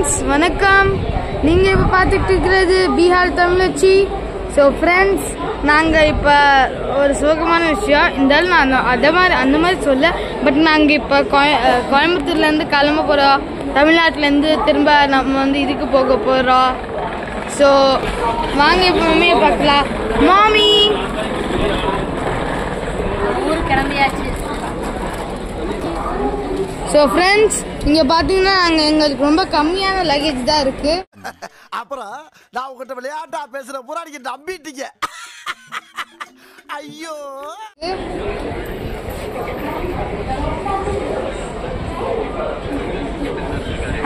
Friends வணக்கம். நீங்கள் இப்போ பார்த்துட்டு இருக்கிறது பீகார் தமிழச்சி. ஸோ ஃப்ரெண்ட்ஸ், நாங்கள் இப்போ ஒரு சோகமான விஷயம் இருந்தாலும் நான் அந்த மாதிரி சொல்ல. பட் நாங்கள் இப்போ கோயம்புத்தூர்லேருந்து கிளம்ப போகிறோம். தமிழ்நாட்டிலேருந்து திரும்ப நம்ம வந்து இதுக்கு போக போகிறோம். ஸோ வாங்க இப்போ மம்மியை பார்க்கலாம். மாமி ஊர் கிளம்பியாச்சு. ஸோ ஃப்ரெண்ட்ஸ், இங்கே பார்த்தீங்கன்னா எங்களுக்கு ரொம்ப கம்மியான லக்கேஜ் தான் இருக்கு. அப்புறம் நான் உங்ககிட்ட விளையாட்டா பேசுற புறாடிக்கு நம்பிட்டீங்க. ஐயோ,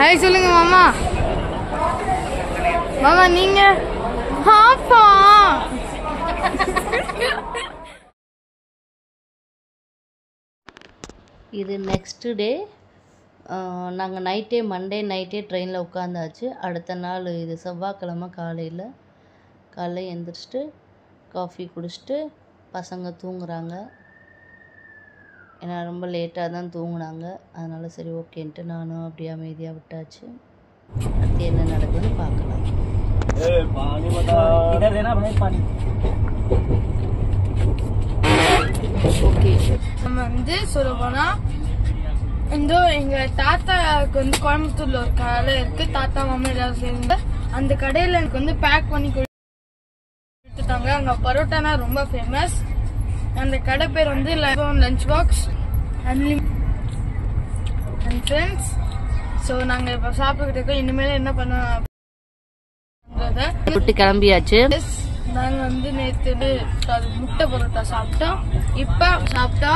ஹாய் சொல்லுங்க மாமா. மாமா நீங்க ஹாப்பா? இது நெக்ஸ்ட் டே. நாங்கள் மண்டே நைட்டே ட்ரெயினில் உட்காந்தாச்சு. அடுத்த நாள் இது செவ்வாய்க்கிழமை காலையில் எழுந்திரிச்சிட்டு காஃபி குடிச்சிட்டு பசங்க தூங்குறாங்க. ஏன்னா ரொம்ப லேட்டாக தான் தூங்குனாங்க. அதனால் சரி ஓகேன்ட்டு நானும் அப்படியே அமைதியாக விட்டாச்சு. அடுத்து என்ன நடக்குதுன்னு பார்க்கலாம். ஓகே, நம்ம வந்து சொல்ல போனா எங்க தாத்தாவுக்கு வந்து கோயம்புத்தூர்ல ஒரு கடை இருக்கு. தாத்தா மாமா எல்லாரும் சேர்ந்து அந்த கடையில எனக்கு வந்து பேக் பண்ணி கொடுத்துட்டாங்க. அங்க பரோட்டானா ரொம்ப ஃபேமஸ். அந்த கடை பேர் வந்து lunch box and friends. So நாங்க இப்ப சாப்பிட்டுக்கிட்டு இருக்கோம். இனிமேல் என்ன பண்ண கிளம்பியாச்சு. நாங்க வந்து நேற்று முட்டை பரோட்டா சாப்பிட்டோம். இப்ப சாப்பிட்டா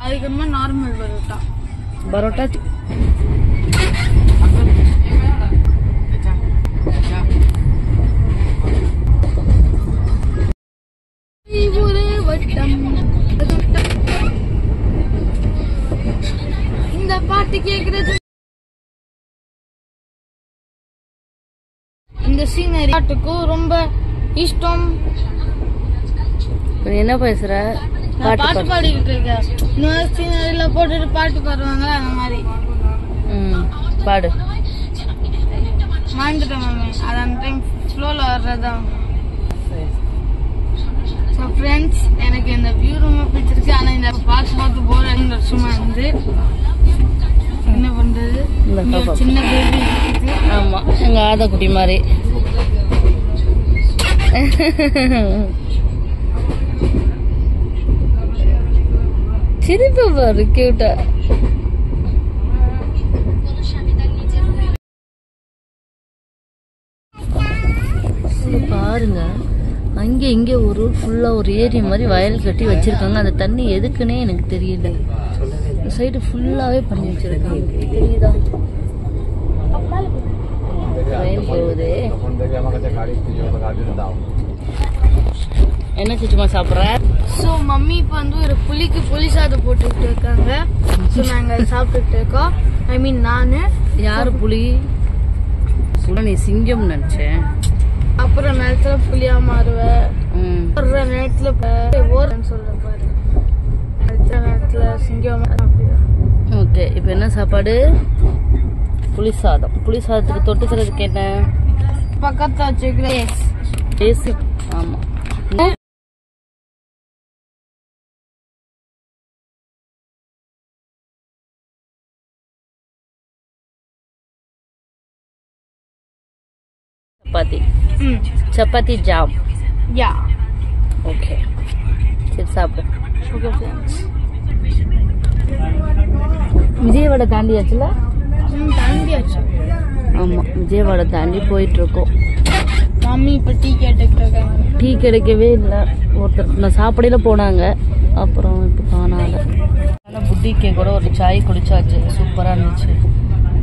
அதுக்கப்புறமா நார்மல் பரோட்டா. இந்த பாட்டு கேக்குறது இந்த சீனரி பாட்டுக்கும் ரொம்ப இஷ்டம். என்ன பேசுற? பாட்டு பாடிக்கிட்டு இருக்கேன். இன்னொரு சீனரியில போட்டுட்டு பாட்டு பாடுவாங்க, அந்த மாதிரி பாடு. மறந்துட்டேன் மாமி. அது அந்த டைம் ஃப்ளோல வர்றதுதான். ஸோ ஃப்ரெண்ட்ஸ், எனக்கு இந்த வியூ ரொம்ப பிடிச்சிருக்கு. ஆனா இந்த பார்த்து போற வருஷமா இருந்து என்ன பண்றது, சின்ன பேபி. ஆமா, எங்க ஆதக்குட்டி மாதிரி. சிரிப்பு பாரு, கியூட்டா. பாருங்க, அங்க இங்க ஒரு ஃபுல்லா ஒரு ஏரி மாதிரி வயல் கட்டி வச்சிருக்காங்க. அந்த தண்ணி எதுக்குன்னே எனக்கு தெரியல. இந்த சைடு ஃபுல்லாவே பண்ணி வச்சிருக்காங்க. தெரியுதா? வயல் போகுது. என்ன சும்மா சாப்பிட்ற? ஸோ மம்மி இப்போ வந்து ஒரு புளி சாதம் போட்டுக்கிட்டு இருக்காங்க. ஸோ நாங்கள் சாப்பிட்டுட்டு இருக்கோம். ஐ மீன் நானு. யாரு புலி? நீ சிங்கம் நினைச்சேன். அப்புறம் நேரத்துல புளியா மாறுவேன். ஒரு நேரத்துல சொல்ற பாரு, அடுத்த நேரத்துல சிங்கம். ஓகே, இப்போ என்ன சாப்பாடு? புளி சாதம். புளி சாதத்துக்கு தொட்டுக்கிறதுக்கு என்ன? பக்கத்துல வச்சுக்கிறேன். ஆமா, சப்பாத்தி ஜாம். யா, ஓகே, சரி சாப்பிடு. Okay friends. விஜயவாடை தாண்டியாச்சுல? தாண்டியாச்சு. ஆமா, விஜயவாடை தாண்டி போயிட்டு இருக்கோம். மம்மி இப்ப டீ கேட்டுக்கிட்டு இருக்காங்க. டீ கிடைக்கவே இல்லை. ஒருத்தர் நான் சாப்பிடையில போனாங்க, அப்புறம் இப்போ காணாத. ஆனால் புட்டிக்கே கூட ஒரு சாய் குடிச்சாச்சு, சூப்பராக இருந்துச்சு.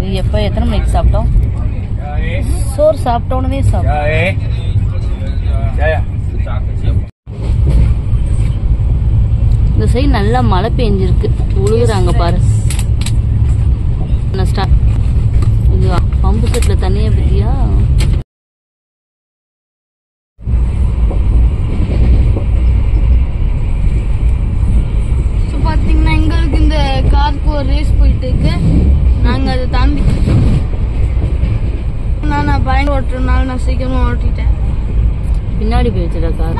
இது எப்போ எத்தனை மணிக்கு சாப்பிட்டோம்? சோறு சாப்பிட்டோன்னே சாப்பிட்டோம். இந்த சைடு நல்லா மழை பெஞ்சிருக்கு, உழுகுறாங்க பாரு. இது பம்பு செட்ல தண்ணியை பத்தியா? பாத்தீங்கன்னா எங்களுக்கு இந்த காருக்கு ஒரு ரேஸ் போயிட்டு இருக்கு. நாங்க அதை தாண்டி பயன் ஓட்டுறதுனால நான் சீக்கிரமா ஓட்டிட்டேன். பின்னாடி போயிடுச்சுடா கார்.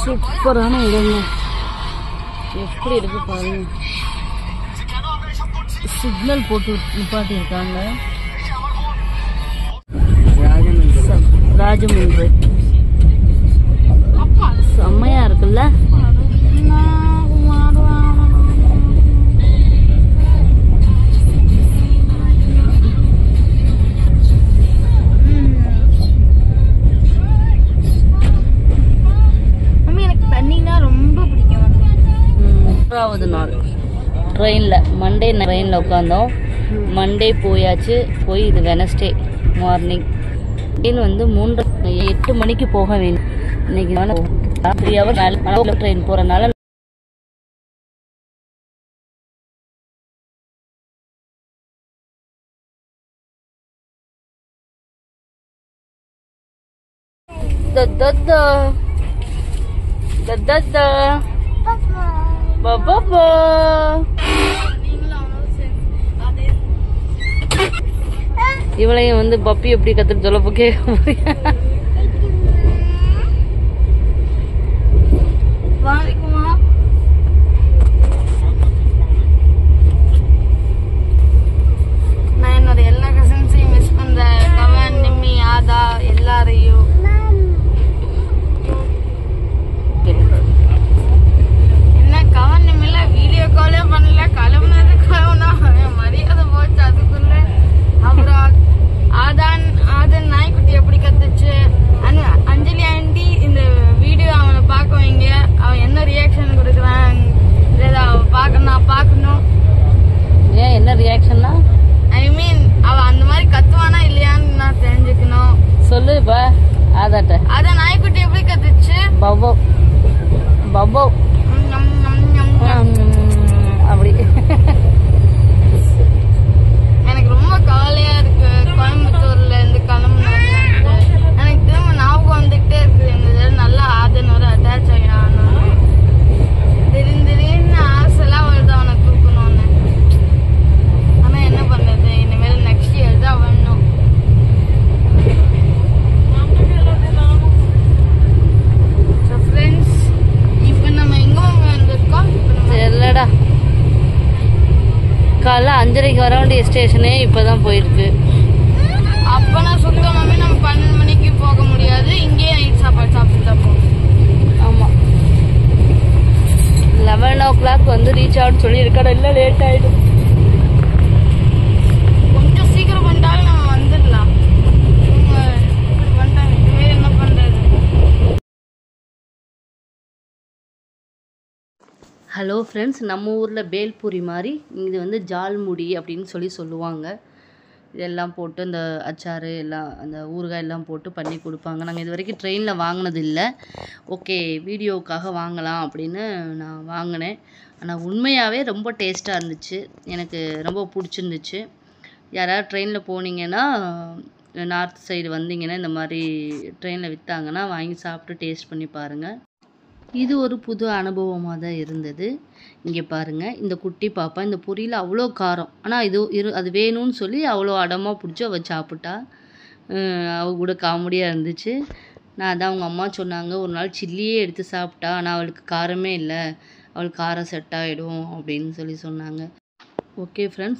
சூப்பரான இடங்க, எப்படி இருக்கு பாருங்க. சிக்னல் போட்டு நிப்பாட்டி இருக்காங்க. ராஜமுந்திரி செம்மையா இருக்குல்ல. எனக்கு தண்ணினா ரொம்ப பிடிக்கும். 3வது நாள் ட்ரெயினில், மண்டே ட்ரெயினில் உட்காந்தோம். மண்டே போயாச்சு. போய் இது வெனஸ்டே மார்னிங். ட்ரெயின் வந்து 8 மணிக்கு போக வேண்டும். இன்னைக்கு 3 ஹவர்ஸ் ட்ரெயின் போகிறனால இவளையும் வந்து பப்பி எப்படி கத்துட்டு சொல்ல போக்கே நான் என்னோட எல்லா கசின்ஸையும் மிஸ் பண்றேன். கவன், நிம்மி, ஆதா எல்லாரையும். என்ன கவன் நிம்மில வீடியோ காலே பண்ணல, கிளம்புனது கிளம்புனா மரியாதை போச்சு அதுக்குள்ள. அப்புறம் ஆதன் நாய்க்குட்டி எப்படி கத்துச்சு, அஞ்சலி ஆண்டி இந்த வீடியோ அவனை பார்க்க வைங்க, அவன் என்ன ரியாக்ஷன் கொடுக்குறான் நான் பார்க்கணும். ஏன் என்ன ரியாக்ஷன்னா? ஐ மீன் அவன் அந்த மாதிரி கத்துவானா இல்லையான்னு நான் தெரிஞ்சுக்கணும். சொல்லு இப்ப. அதான் நாய்க்குட்டி எப்படி கத்துச்சு? பப்போ பப்போ அப்படி. எனக்கு ரொம்ப கவலையா இருக்கு. கோயம்புத்தூர்ல இருந்து கிளம்புனாங்க. எனக்கு திரும்ப ஞாபகம் வந்துகிட்டே இருக்குது. நல்லா ஆதனோட அட்டாச் ஆகிடும். திடீர்னு ஆசைலாம் வருது அவனை தூக்கணும்னு. ஆனா என்ன பண்றது, இனிமேல் நெக்ஸ்ட் இயர் தான் வரணும். இப்ப நம்ம எங்க வந்திருக்கோம்? தெரியலடா. காலைல 5:30 வர வேண்டிய ஸ்டேஷனே இப்பதான் போயிருக்கு. அப்பனா சுத்தமாவே நம்ம 12 மணிக்கு போக முடியாது. இங்கேயே நைட் சாப்பாடு சாப்பிட்டு தான் போகணும். ஆமா, 11 o'clock வந்து ரீச் ஆகும்னு சொல்லி இருக்கடா. இல்லை, லேட் ஆயிடும். கொஞ்சம் சீக்கிரம் பண்ணிட்டாலும் நம்ம வந்துடலாம். இனிமேல் என்ன பண்றது? ஹலோ ஃப்ரெண்ட்ஸ், நம்ம ஊரில் பேல்பூரி மாதிரி இது வந்து ஜால்முடி அப்படின்னு சொல்லுவாங்க. இதெல்லாம் போட்டு இந்த அச்சாறு எல்லாம், அந்த ஊறுகாய் எல்லாம் போட்டு பண்ணி கொடுப்பாங்க. நாங்கள் இது வரைக்கும் ட்ரெயினில் வாங்கினது இல்லை. ஓகே, வீடியோவுக்காக வாங்கலாம் அப்படின்னு நான் வாங்கினேன். ஆனால் உண்மையாகவே ரொம்ப டேஸ்ட்டாக இருந்துச்சு. எனக்கு ரொம்ப பிடிச்சிருந்துச்சு. யாராவது ட்ரெயினில் போனீங்கன்னா, நார்த் சைடு வந்தீங்கன்னா இந்த மாதிரி ட்ரெயினில் விற்றாங்கன்னா வாங்கி சாப்பிட்டு டேஸ்ட் பண்ணி பாருங்கள். இது ஒரு புது அனுபவமாக தான் இருந்தது. இங்கே பாருங்கள், இந்த குட்டி பாப்பா இந்த பொரியில் அவ்வளோ காரம். ஆனால் அது வேணும்னு சொல்லி அவ்வளோ அடமாக பிடிச்சி அவள் சாப்பிட்டா. அவ கூட காமெடியாக இருந்துச்சு. நான் அதான் அவங்க அம்மா சொன்னாங்க, ஒரு நாள் சில்லியே எடுத்து சாப்பிட்டா, ஆனால் அவளுக்கு காரமே இல்லை, அவளுக்கு காரம் செட் ஆகிடும் அப்படின்னு சொல்லி சொன்னாங்க. Okay friends.